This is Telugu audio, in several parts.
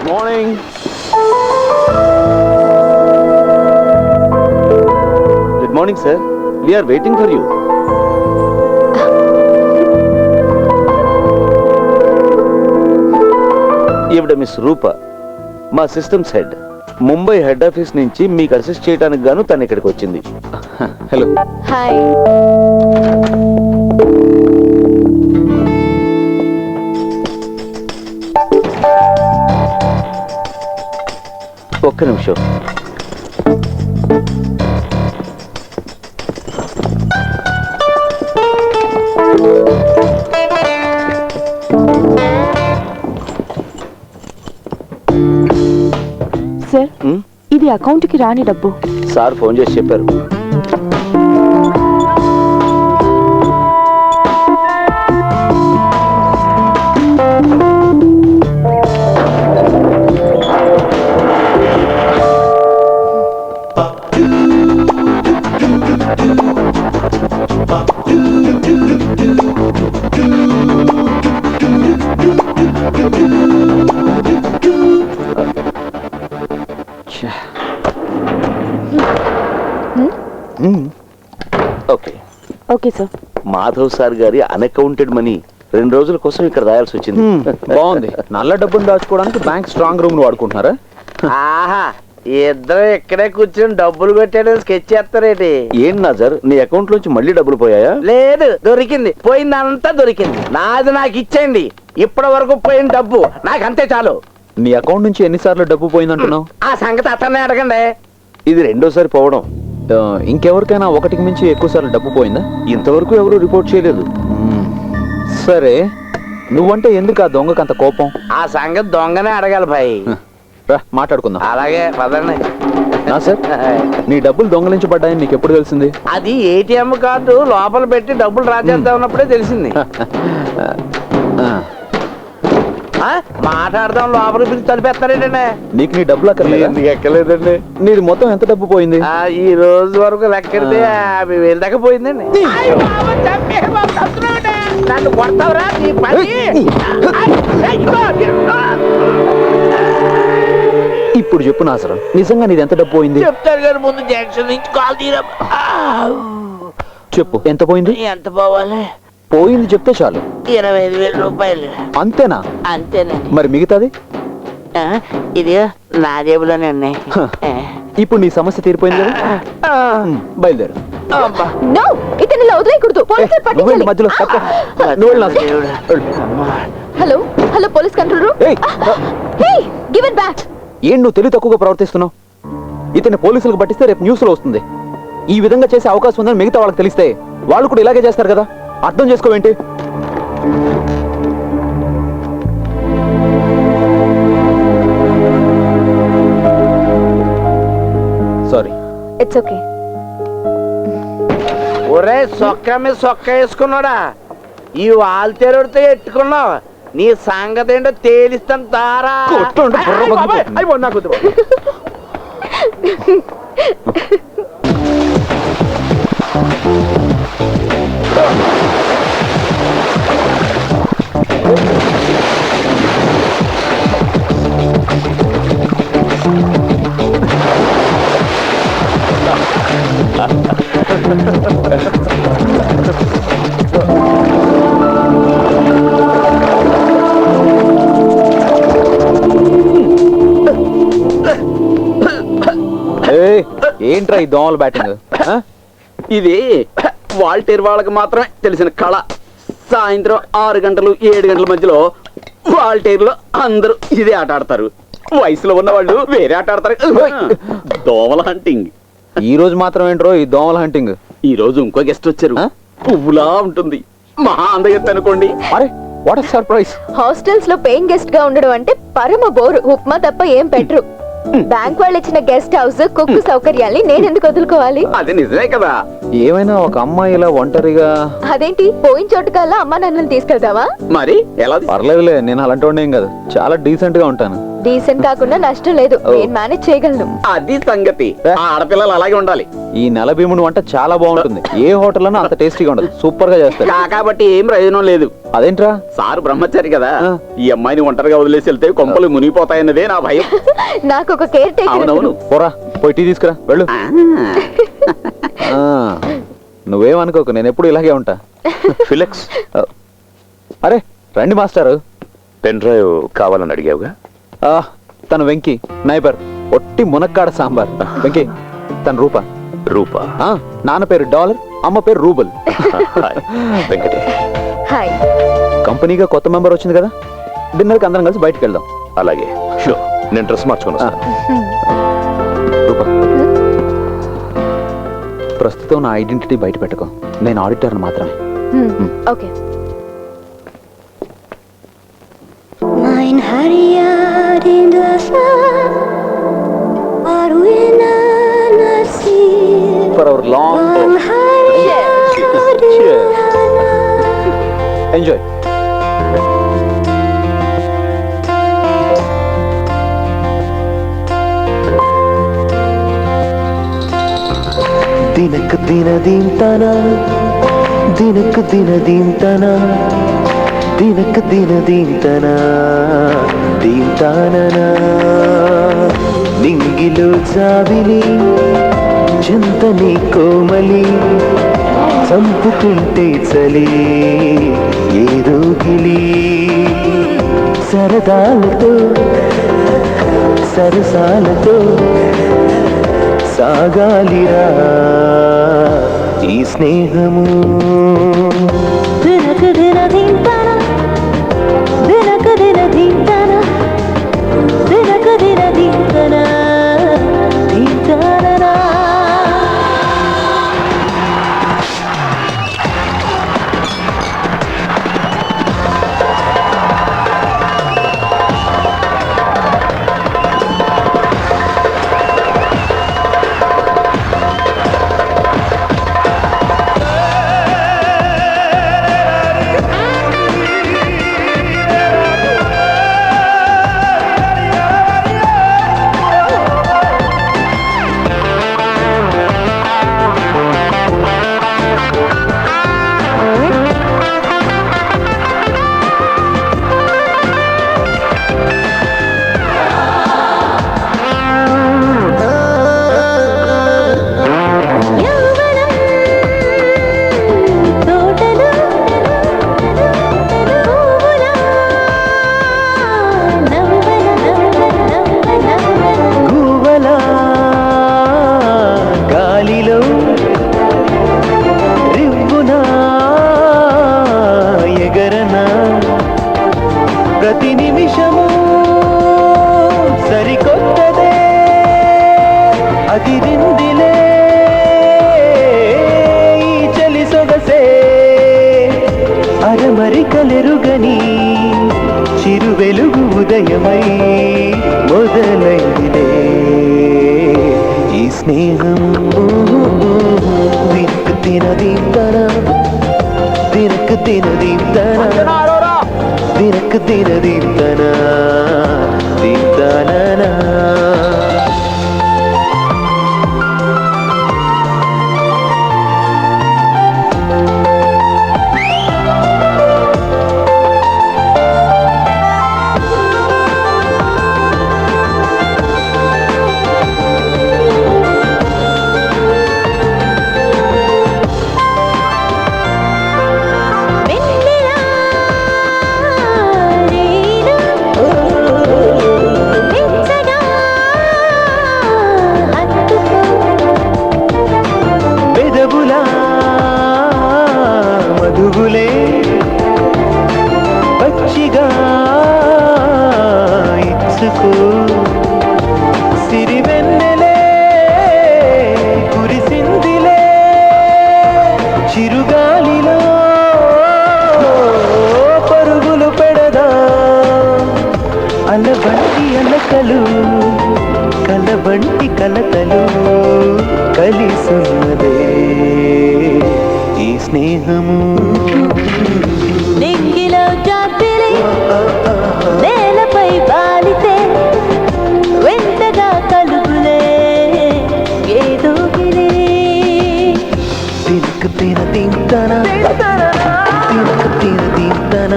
Morning. Good morning sir. We are waiting for you. ఈవిడ మిస్ రూప, మా systems head. Mumbai head office నుంచి మీకు అసిస్ట్ చేయడానికి గాను తను ఇక్కడికి వచ్చింది. హలో. హాయ్. ఒక్క నిమిషం. సార్, ఇది అకౌంట్ కి రాని డబ్బు. సార్ ఫోన్ చేసి చెప్పారు. Okay okay sir. Madhav sir గారి అన్అకౌంటెడ్ మనీ 2 రోజుల కోసం ఇక్కడ రాయాల్సి వచ్చింది. బాగుంది. నల్ల డబ్బును దాచుకోవడానికి బ్యాంక్ స్ట్రాంగ్ రూమ్ వాడుకుంటున్నారా? ఆహా, ఇద్దరు ఇక్కడే కూర్చొని డబ్బులు కొట్టాడని స్కెచ్ చేస్తారేటి? ఏం నాజర్, నీ అకౌంట్ లోంచి మళ్ళీ డబ్బులు పోయాయా? లేదు, దొరికింది. పోయిందంతా దొరికింది. నాది నాకు ఇచ్చేయండి. ఇప్పటి వరకు పోయిన డబ్బు నాకు అంతే చాలు. నీ అకౌంట్ నుంచి ఎన్నిసార్లు డబ్బు పోయిందంటున్నావు? ఆ సంగతి అతన్నే అడగండి. ఇది రెండోసారి పోవడం. ఇంకెవరికైనా ఒకటికి మించి ఎక్కువ సార్లు డబ్బు పోయిందా? ఇంతవరకు ఎవరు రిపోర్ట్ చేయలేదు. సరే, నువ్వంటే ఎందుకు ఆ దొంగకు అంత కోపం? ఆ సంగతి దొంగనే అడగాలి భాయ్. రా మాట్లాడుకుందాం. అలాగే పదండి. నా సార్, నీ డబ్బులు దొంగలించబడ్డాయని నీకు ఎప్పుడు తెలిసింది? అది ఏటీఎం కార్డు లోపల పెట్టి డబ్బులు డ్రా చేద్దాం ఉన్నప్పుడే తెలిసింది. మాట్లాడదాం, లోపల పిలిచి తలిపేస్తారేంటండి? నీకు నీ డబ్బులు అక్కర్లేదు? ఎందుకు ఎక్కలేదండి. నీది మొత్తం ఎంత డబ్బు పోయింది? ఈ రోజు వరకు లెక్కెడితే 50,000 దాకా పోయిందండి. నన్ను కొడతావురా నీ పని. ఇప్పుడు చెప్పు నాసరం, నిజంగా నీది ఎంత డబ్బు పోయింది? చెప్తారు గారు, ముందు జంక్షన్ నుంచి కాల్ తీరా. చెప్పు, ఎంత పోయింది? ఎంత పోవాలి? పోయింది చెప్తే చాలు. 25,000 రూపాయలు. అంతేనా? అంతేనండి. మరి మిగతాది? ఇది నా జేబులోనే ఉన్నాయి. ఇప్పుడు నీ సమస్య తీరిపోయింది కదా, బయలుదేరు. నో, ఇతను ఇలా వదిలేయకూడదు. పోలీసులు పట్టించాలి. మధ్యలో hello hello, police control room. Hey, give it back. ఏం నువ్వు తెలివి తక్కువగా ప్రవర్తిస్తున్నావు? ఇతన్ని పోలీసులకు పట్టిస్తే రేపు న్యూస్ లో వస్తుంది. ఈ విధంగా చేసే అవకాశం ఉందని మిగతా వాళ్ళకి తెలిస్తే వాళ్ళు కూడా ఇలాగే చేస్తారు కదా. అర్థం చేసుకోవేంటి? సారీ. It's okay. ఒరే, సొక్క మీద సొక్క వేసుకున్నాడా? ఈ వాల్తేరుడితో ఎట్టుకున్నావు. నీ సంగతి ఏంటో తేలిస్తాను తారా. ఏంట్రా ఈ దోమల బ్యాటింగ్? ఇది వాల్టేర్ వాళ్ళకి మాత్రమే తెలిసిన కళ. సాయంత్రం 6 గంటలు 7 గంటల మధ్యలో వాల్టేర్లో అందరూ ఇదే ఆట ఆడతారు. వయసులో ఉన్న వాళ్ళు వేరే ఆట ఆడతారు. దోమల హంటింగ్. ఈ రోజు మాత్రం ఏంట్రో ఈ దోమల హంటింగ్? ఈ రోజు ఇంకో గెస్ట్ వచ్చారు. పువ్వులా ఉంటుంది, మహా అందగెత్తి అనుకోండి. అరే, వాట్ ఎ సర్ప్రైజ్. హాస్టల్స్ లో పేయింగ్ గెస్ట్ గా ఉండడం అంటే పరమ బోరు. ఉప్మా తప్ప ఏం పెట్టరు. బ్యాంక్ వాళ్ళు ఇచ్చిన గెస్ట్ హౌస్, కుక్కు సౌకర్యాల్ని నేను ఎందుకు వదులుకోవాలి? అది నిజమే కదా. ఏమైనా ఒక అమ్మాయి ఇలా ఒంటరిగా? అదేంటి, పోయిన చోటు కల్లా అమ్మా నన్ను తీసుకెళ్తావా? మరి ఎలా? పర్లేదులే, నేను అలాంటి వాడిని ఏం కాదు. చాలా డీసెంట్ గా ఉంటాను. డీసెంట్ కాకుండా నష్టం లేదు, నేను మేనేజ్ చేయగలను. అది సంగతి. ఆ ఆడపిల్లలు అలాగే ఉండాలి. ఈ నెల భీముడు వంట చాలా బాగుంటుంది. ఏ హోటల్లోనూ అంత టేస్టీగా ఉండదు. సూపర్ గా చేస్తారు. కాబట్టి ఏం ప్రయోజనం లేదు. అదేంట్రా? సారు బ్రహ్మచారి కదా, ఆ. ఈ అమ్మాయిని ఒంటరిగా వదిలేసి వెళ్తే కొంపలు మునిగిపోతాయన్నదే నా భయం. నాకు ఒక కేర్ టేకర్. అవునవును. పోరా, పోయి టీ తీసుకురా, వెళ్ళు. ఆ. ఆ, నువ్వేమనుకోకు, నేను ఎప్పుడు ఇలాగే ఉంటా. ఫిలెక్స్, అరే రండి మాస్టారు. పెన్ డ్రైవ్ కావాలని అడిగావుగా. ఆ, తను వెంకీ, నైబర్, ఒట్టి మునక్కాడ సాంబార్. వెంకీ, తను రూప. రూపా. ఆ, నాన్న పేరు డాలర్, అమ్మ పేరు రూబల్. హాయ్ వెంకటే. హాయ్. కంపెనీగా కొత్త మెంబర్ వచ్చింది కదా, డిన్నర్కి అందరం కలిసి బయటకు వెళ్దాం. అలాగే, షూర్. నేను డ్రెస్ మార్చుకుని వస్తాను. రూప, ప్రస్తుతం నా ఐడెంటిటీ బయట పెట్టుకో. నేను ఆడిటర్ని మాత్రమే. Okay. Mein Harrier in der Stadt, Arwina Nasir. For hour long Mein Harrier enjoy. ದಿನಕ್ಕೆ ದಿನ ದೀಂತನ ದಿನಕ್ಕೆ ದಿನ ದೀಂತನ ದಿನಕ್ಕೆ ದಿನ ದೀಂತನ ದೀಂತಾನನ నింగిలో జాబిలి చింతని కోమలి చంపుతుంటే చలి ఏదో గిలి సరదాలతో సరసాలతో సాగాలిరా ఈ స్నేహము. Dinaka dina dintana, dinaka dina dintana, dinaka dina dintana, dintana. గువ్వల గాలిలో రివ్వున ఎగరన ప్రతి నిమిషము సరికొత్తదే అదిరిందిలే ఈ చలి సొగసే అరమరికలెరుగని చిరు వెలుగు ఉదయమై మొదలైందిలే ఈ స్నేహం. దినకు దినదీంతన దినకు దినదీంతన దినకు దినదీంతన దీంతననా. వెన్నెల రీలు వెచ్చగా హత్తుకో పెదవుల మధువులే పచ్చిగా ఇచ్చుకో సిరివెన్నెలే కురిసిందిలే చిరుగాలిలో పరుగులు పెడదా అలబంటి అలకలు కలబంటి కలతలు కలిసున్నదే ఈ స్నేహము. నింగిలో జాబిలి నేలపై వాలితే దీప్తన దినక దిన దీప్తన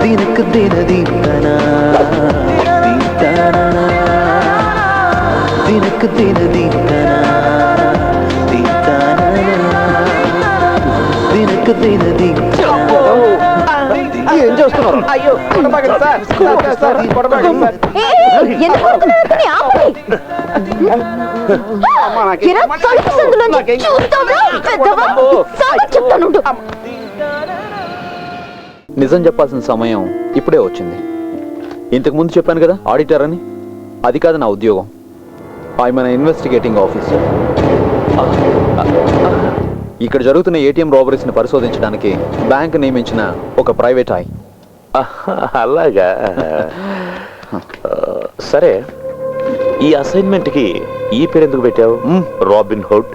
దినక దిన దీప్తన దీప్తన దినక దిన దీప్తన దీప్తన దినక దిన దీప్తన ఏం చేస్తున్నారు? అయ్యో కొడబాగండి సార్ సార్ కొడబాగండి సార్ ఎందుకు కొడుతున్నారు అతన్ని? ఆపండి. కిరా, తలుపు సందులోంచి చూస్తావా? పెద్దవా? సాగర్ చెప్తానుండు. నిజం చెప్పాల్సిన సమయం ఇప్పుడే వచ్చింది. ఇంతకు ముందు చెప్పాను కదా ఆడిటర్ అని. అది కాదు నా ఉద్యోగం. ఐ మన ఇన్వెస్టిగేటింగ్ ఆఫీసర్. ఇక్కడ జరుగుతున్న ఏటీఎం రాబరీస్ ని పరిశోధించడానికి బ్యాంక్ నియమించిన ఒక ప్రైవేట్ ఐ. అలాగా సరే, ఈ అసైన్మెంట్ కి ఈ పేరు ఎందుకు పెట్టావు? Robin hood.